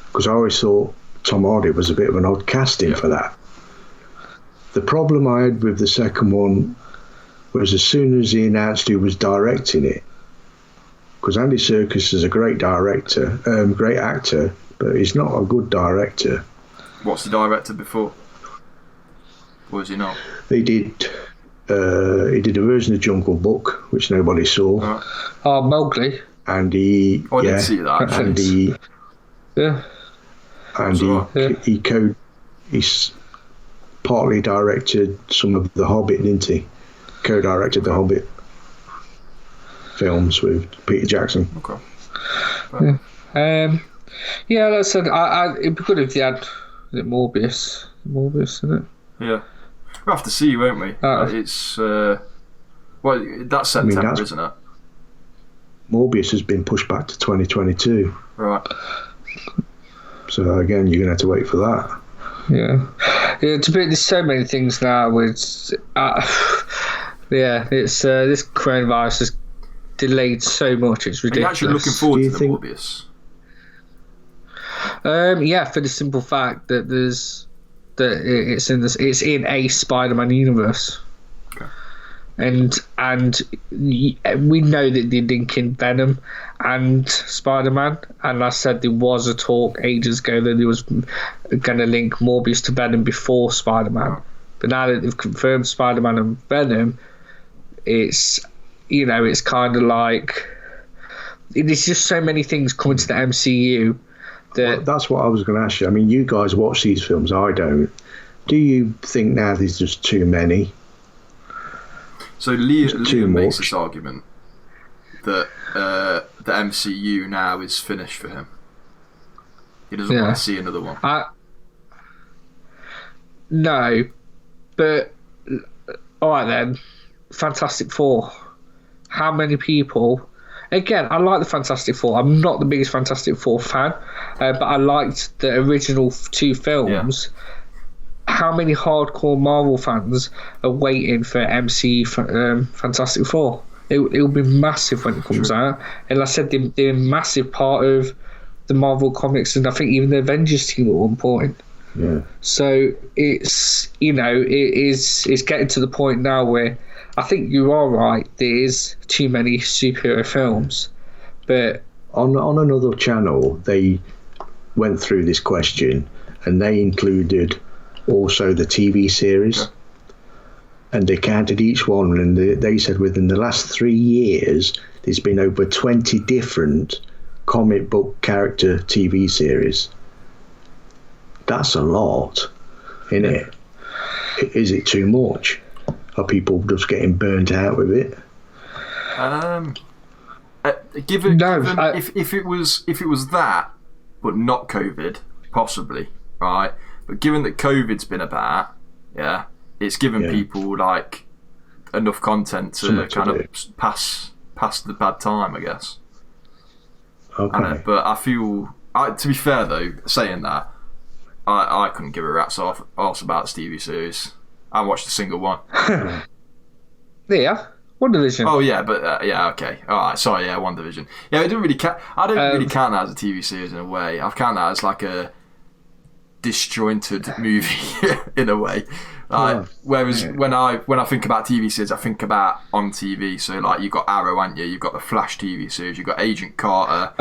because I always thought Tom Hardy was a bit of an odd casting for that. The problem I had with the second one was as soon as he announced he was directing it, because Andy Serkis is a great director, great actor, but he's not a good director. What's the director before? Or is he not? He did a version of Jungle Book, which nobody saw. Oh, Mowgli. And he... I didn't see that, actually. He's partly directed some of The Hobbit, didn't he? Co-directed The Hobbit films with Peter Jackson. Okay. Like I said, it'd be good if they had Morbius, isn't it? Yeah. We'll have to see, won't we? It's that's September, isn't it? Morbius has been pushed back to 2022. Right. So again, you're going to have to wait for that. There's so many things now. It's this coronavirus has delayed so much. It's ridiculous. Are you actually looking forward to the Morbius? For the simple fact that it's in a Spider-Man universe. Okay. and we know that they're linking Venom and Spider-Man, and I said there was a talk ages ago that there was going to link Morbius to Venom before Spider-Man, but now that they've confirmed Spider-Man and Venom, it's kind of like there's just so many things coming to the MCU that... Well, that's what I was going to ask you. I mean, you guys watch these films, I don't. Do you think now there's just too many? So Liam makes this argument that the MCU now is finished for him. He doesn't want to see another one. No, but all right then. Fantastic Four. How many people? Again, I like the Fantastic Four. I'm not the biggest Fantastic Four fan, but I liked the original 2 films. Yeah. How many hardcore Marvel fans are waiting for MCU Fantastic Four? It'll be massive when it comes out. And like I said, they're a massive part of the Marvel comics, and I think even the Avengers team at one point. Yeah. So it's it's getting to the point now where I think you are right. There is too many superhero films, but on another channel they went through this question, and they included also the TV series, and they counted each one, and they said within the last 3 years there's been over 20 different comic book character TV series. That's a lot, isn't it? Is it too much? Are people just getting burnt out with it? If it was that, but not COVID, possibly, right? But given that COVID's been about, it's given people like enough content to kind of pass the bad time, I guess. Okay. But I feel, to be fair though, saying that, I couldn't give a rat's arse about the TV series. I watched a single one. Yeah. WandaVision. Oh yeah, but okay, all right. Sorry, yeah, WandaVision. Yeah, it didn't really count. I don't really count that as a TV series in a way. I count that as like a disjointed movie in a way. Whereas when I think about TV series, I think about on TV. So like you got Arrow, haven't you? You've got the Flash TV series. You've got Agent Carter,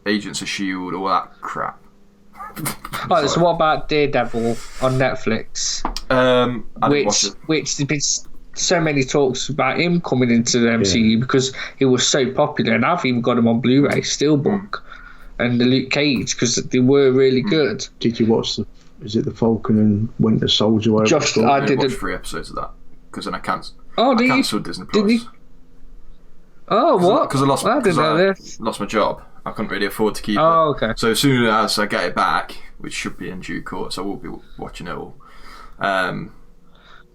Agents of Shield, all that crap. Right, so what about Daredevil on Netflix? Which there's been so many talks about him coming into the MCU because he was so popular, and I've even got him on Blu-ray Steelbook, and the Luke Cage because they were really good. Did you watch is it the Falcon and Winter Soldier? I watched 3 episodes of that because then I cancelled. I cancelled Disney Plus. Did you? Oh, what? Because I lost my job. I couldn't really afford to keep it. Oh, okay. So as soon as I get it back, which should be in due course, I will be watching it all. But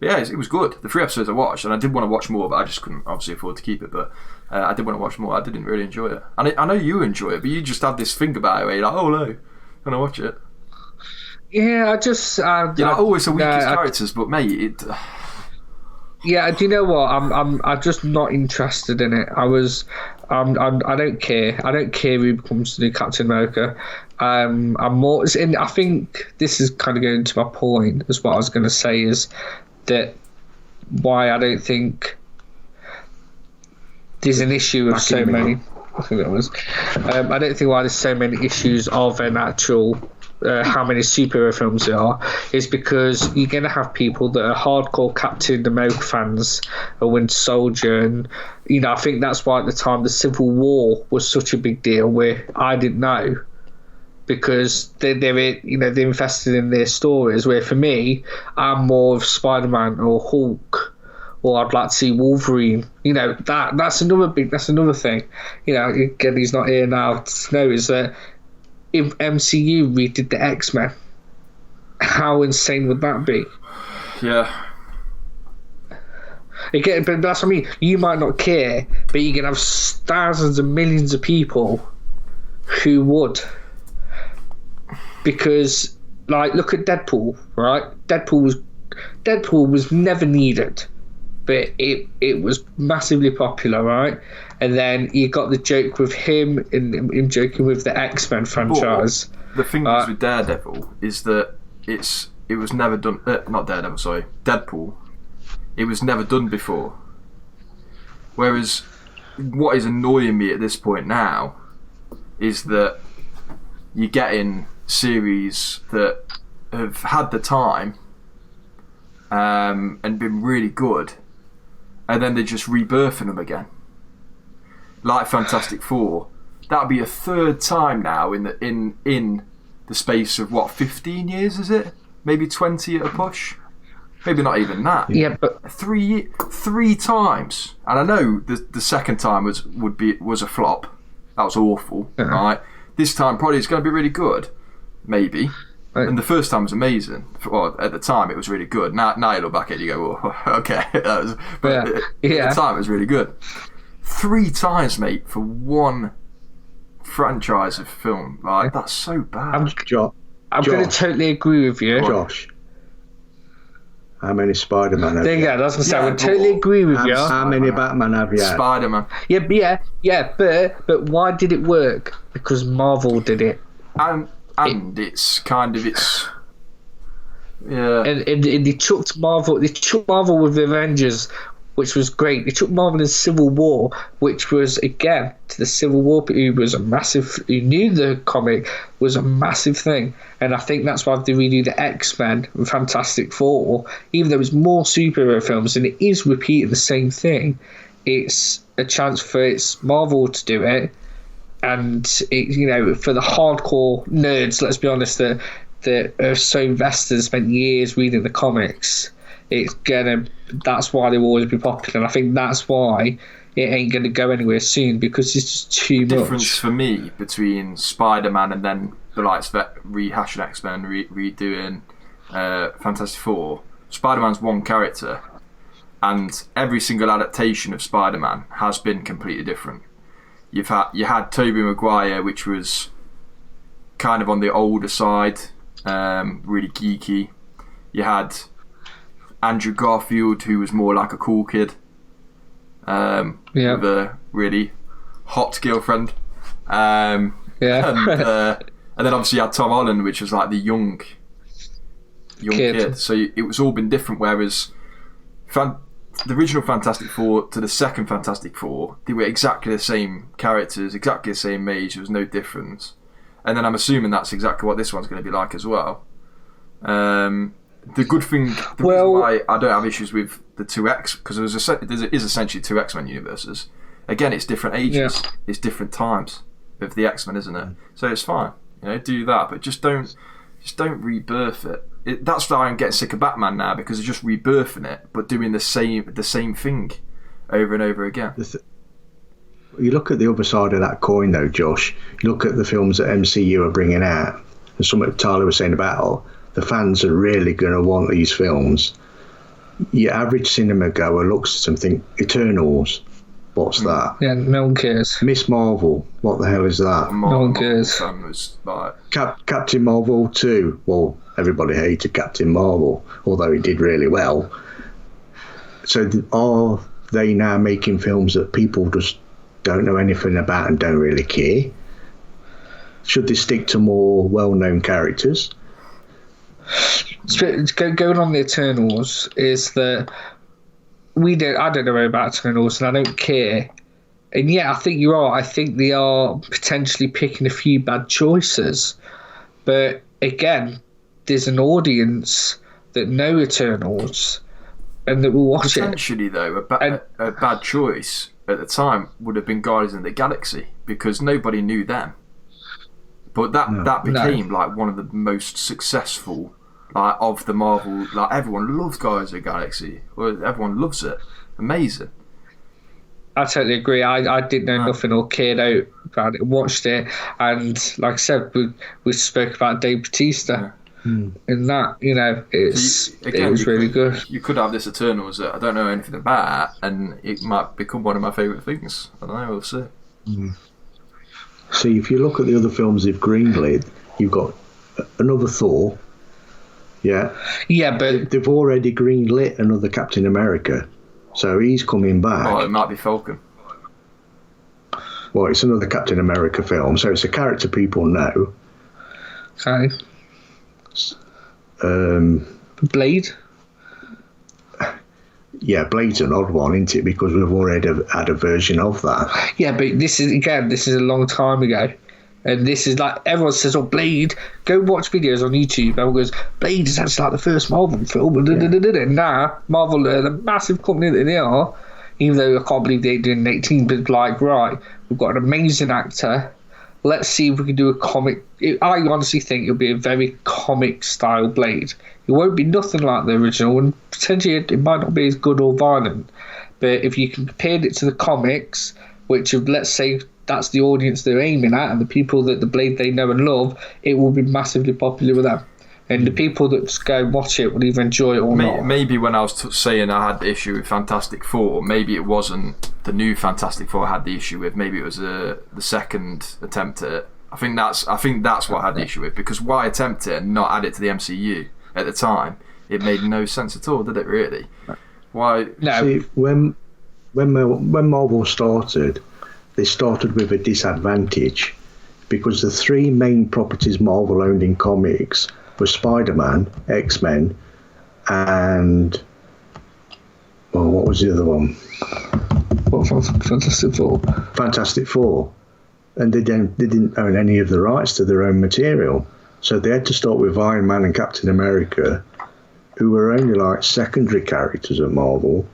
yeah, it was good. The 3 episodes I watched, and I did want to watch more, but I just couldn't obviously afford to keep it. But I did want to watch more. I didn't really enjoy it. And I know you enjoy it, but you just had this thing about it where you're like, oh no, I'm going to watch it. Yeah, I just... you're like, always the weakest characters, but mate, it... Yeah, do you know what? I'm just not interested in it. I don't care. I don't care who becomes the new Captain America. I'm more. And I think this is kind of going to my point. Is what I was going to say is that why I don't think there's an issue of so many. I think that was. I don't think why there's so many issues of an actual. How many superhero films there are is because you're going to have people that are hardcore Captain America fans or Winter Soldier, and I think that's why at the time the Civil War was such a big deal where I didn't know because they're invested in their stories, where for me I'm more of Spider-Man or Hulk, or I'd like to see Wolverine. That's another thing. Again, he's not here now to know is that if MCU redid the X-Men, how insane would that be? Yeah. Again, but that's what I mean. You might not care, but you can have thousands and millions of people who would. Because, like, look at Deadpool, right? Deadpool was never needed, but it was massively popular, right? And then you got the joke with him and him joking with the X-Men franchise. But the thing with Daredevil is that it was never done. Not Daredevil, sorry, Deadpool. It was never done before. Whereas, what is annoying me at this point now is that you're getting series that have had the time and been really good, and then they're just rebirthing them again. Like Fantastic Four. That'll be a third time now in the space of, what, 15 years, is it? Maybe 20 at a push? Maybe not even that. Yeah, but three times, and I know the second time was a flop. That was awful, right? This time probably it's going to be really good, maybe. Right. And the first time was amazing. Well, at the time it was really good. Now you look back at it, you go, oh, okay. At the time it was really good. 3 times, mate, for one franchise of film. Like, that's so bad. I'm going to totally agree with you, Josh. How many Spider-Man have you had? I was going to say, I would totally agree with you. How many Batman have you had? Spider-Man. Yeah, but why did it work? Because Marvel did it. And it's kind of, yeah. And they chucked Marvel with the Avengers, which was great. They took Marvel in Civil War, which was, again, to the Civil War, who knew the comic was a massive thing. And I think that's why they redo the X-Men and Fantastic Four, even though it's more superhero films and it is repeating the same thing. It's a chance for Marvel to do it, and for the hardcore nerds, let's be honest, that are so invested, spent years reading the comics. That's why they'll always be popular, and I think that's why it ain't going to go anywhere soon, because it's just too much. The difference for me between Spider-Man and then the likes of rehashing X-Men, redoing Fantastic Four, Spider-Man's one character, and every single adaptation of Spider-Man has been completely different. You had Tobey Maguire, which was kind of on the older side, really geeky. You had Andrew Garfield, who was more like a cool kid, with a really hot girlfriend. And then obviously you had Tom Holland, which was like the young kid. So it was all been different. Whereas the original Fantastic Four to the second Fantastic Four, they were exactly the same characters, exactly the same age. There was no difference. And then I'm assuming that's exactly what this one's going to be like as well. The good thing, reason why I don't have issues with the 2X, because there is essentially 2 X-Men universes. Again, it's different ages, it's different times of the X-Men, isn't it? So it's fine, do that, but just don't rebirth it. That's why I'm getting sick of Batman now, because they're just rebirthing it, but doing the same thing over and over again. You look at the other side of that coin, though, Josh. You look at the films that MCU are bringing out, and something Tyler was saying about the fans are really going to want these films. Your average cinema goer looks at them and think, Eternals, what's that? Yeah, no one cares. Miss Marvel, what the hell is that? No one cares. Captain Marvel 2, well, everybody hated Captain Marvel, although he did really well. So are they now making films that people just don't know anything about and don't really care? Should they stick to more well-known characters? Going on the Eternals is that I don't know about Eternals, and I don't care. And I think you are. I think they are potentially picking a few bad choices. But again, there's an audience that know Eternals and that will watch potentially, it. Though, a bad choice at the time would have been Guardians of the Galaxy, because nobody knew them. But that became like one of the most successful of the Marvel. Like, everyone loves Guardians of the Galaxy. Everyone loves it. Amazing. I totally agree. I didn't know nothing or cared out about it. Watched it, and like I said, we spoke about Dave Bautista. And that, it was really good. You could have this Eternals that I don't know anything about, and it might become one of my favourite things. I don't know, we'll see. See, if you look at the other films they've greenlit, you've got another Thor. Yeah, but they've already greenlit another Captain America, so he's coming back. Oh, it might be Falcon. Well, it's another Captain America film, so it's a character people know. Okay. Blade. Blade's an odd one, isn't it? Because we've already had a version of that. Yeah, but this is a long time ago. And this is like, everyone says, oh, Blade, go watch videos on YouTube. Everyone goes, Blade is actually like the first Marvel film. Nah, Marvel are the massive company that they are, even though I can't believe they did in 18, but like, right, we've got an amazing actor. Let's see if we can do a comic. I honestly think it'll be a very comic-style Blade. It won't be nothing like the original, and potentially it might not be as good or violent. But if you compared it to the comics, which, let's say, that's the audience they're aiming at, and the people that the Blade they know and love, it will be massively popular with them. And the people that just go and watch it will either enjoy it or not. Maybe when I was saying I had the issue with Fantastic Four, maybe it wasn't the new Fantastic Four I had the issue with. Maybe it was the second attempt at it. I think that's what I had the issue with, because why attempt it and not add it to the MCU at the time? It made no sense at all, did it? Really? Why? No. See, when Marvel started, they started with a disadvantage, because the three main properties Marvel owned in comics were Spider-Man, X-Men, and what was the other one? What, Fantastic Four? Fantastic Four. And they didn't own any of the rights to their own material, so they had to start with Iron Man and Captain America, who were only like secondary characters at Marvel.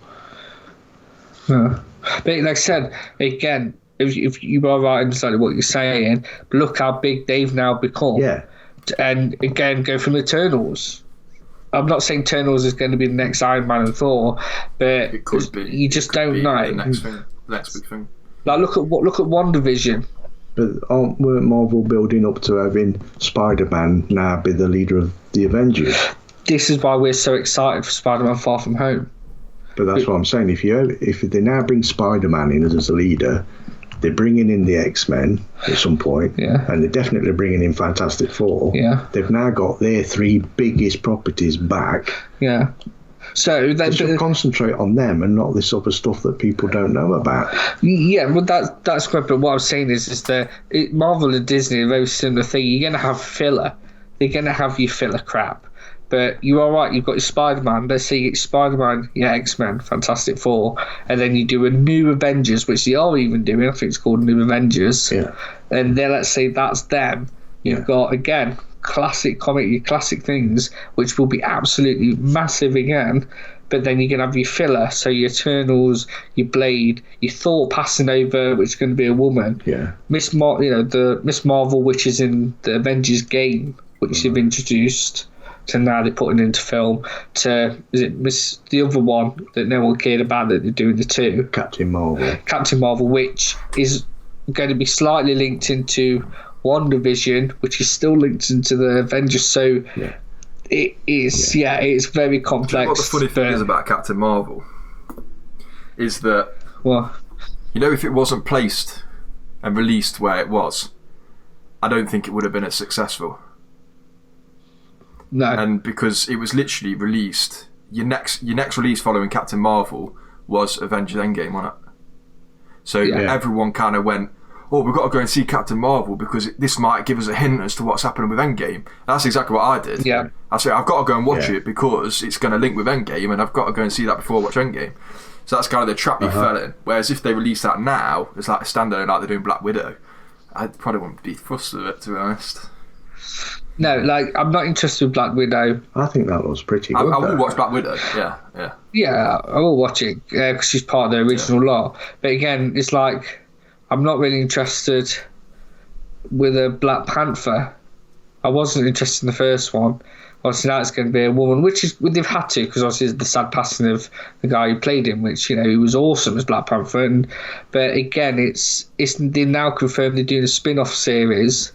Yeah. But like I said, again, if you are right in exactly what you're saying, look how big they've now become. Yeah. And again, go from Eternals. I'm not saying Eternals is going to be the next Iron Man and Thor, but it could be. You just don't know. The next big thing. Like look at WandaVision. But weren't Marvel building up to having Spider-Man now be the leader of the Avengers? This is why we're so excited for Spider-Man Far From Home. But that's what I'm saying. If they now bring Spider-Man in as a leader, they're bringing in the X-Men at some point, and they're definitely bringing in Fantastic Four. Yeah. They've now got their three biggest properties back. Yeah. So they should concentrate on them and not this other stuff that people don't know about. Yeah, well, that's great. But what I'm saying is that Marvel and Disney are a very similar thing. You're going to have filler. They're going to have your filler crap. But you are right, you've got your Spider-Man. Let's say it's Spider-Man, X-Men, Fantastic Four, and then you do a new Avengers, which they are even doing. I think it's called New Avengers. Yeah. And then let's say that's them. You've got, again, classic comic, classic things, which will be absolutely massive again. But then you're going to have your filler, so your Eternals, your Blade, your Thor passing over, which is going to be a woman. Yeah. The Miss Marvel, which is in the Avengers game, which they've introduced. So now they're putting into film. The other one that no one cared about that they're doing the two? Captain Marvel, which is going to be slightly linked into WandaVision, which is still linked into the Avengers. So it is, it's very complex. What the funny thing is about Captain Marvel is that, if it wasn't placed and released where it was, I don't think it would have been as successful. No. And because it was literally released, your next release following Captain Marvel was Avengers Endgame, wasn't it? So everyone kind of went, oh, we've got to go and see Captain Marvel because this might give us a hint as to what's happening with Endgame. And that's exactly what I did. Yeah. I said, I've got to go and watch it because it's going to link with Endgame, and I've got to go and see that before I watch Endgame. So that's kind of the trap you fell in. Whereas if they release that now, it's like a standalone like they're doing Black Widow, I probably wouldn't be fussed with it, to be honest. No, I'm not interested in Black Widow. I think that was pretty good. I will watch Black Widow, yeah. Yeah, I will watch it because she's part of the original lot. But again, it's like, I'm not really interested with a Black Panther. I wasn't interested in the first one. Obviously now it's going to be a woman, which is, they've had to, because obviously it's the sad passing of the guy who played him, which, he was awesome as Black Panther. But again, it's they now confirmed they're doing a spin-off series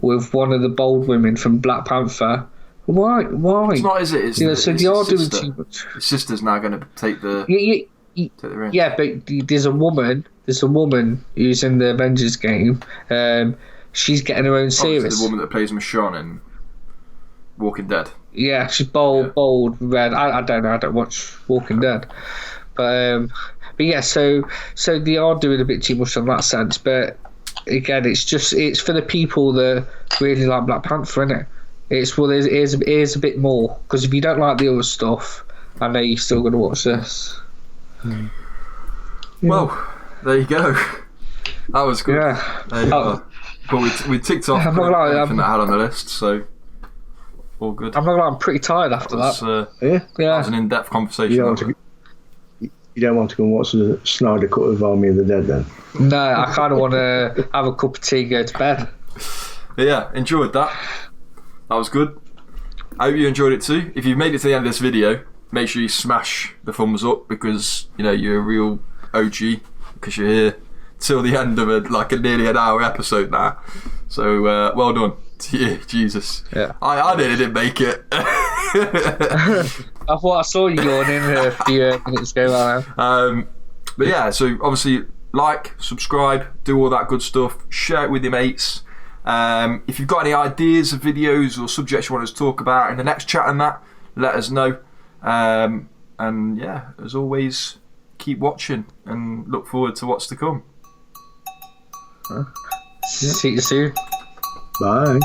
with one of the bold women from Black Panther. Why? It's not, is it? So they are doing too much. His sister's now going to take the ring. Yeah, but there's a woman who's in the Avengers game. She's getting her own series. The woman that plays Michonne in Walking Dead. Yeah, she's bold, red. I don't know. I don't watch Walking Dead, but yeah. So they are doing a bit too much on that sense. But again, it's for the people that really like Black Panther, isn't it? Here's a bit more, because if you don't like the other stuff, I know you're still going to watch this. Well, there you go. That was good. Yeah. There you go. But we ticked off everything that I had on the list, so all good. I'm not like I'm pretty tired after that. That was an in-depth conversation. You don't want to go and watch the Snyder cut of Army of the Dead then? No, I kind of want to have a cup of tea and go to bed. But yeah, enjoyed that. That was good. I hope you enjoyed it too. If you've made it to the end of this video, make sure you smash the thumbs up because you're a real OG because you're here till the end of a nearly an hour episode now. So well done to you, Jesus. Yeah. I nearly didn't make it. I thought I saw you going in a few minutes ago. But yeah, so obviously like, subscribe, do all that good stuff, share it with your mates. If you've got any ideas of videos or subjects you want us to talk about in the next chat and that, let us know. And yeah, as always, keep watching and look forward to what's to come. See you soon. Bye.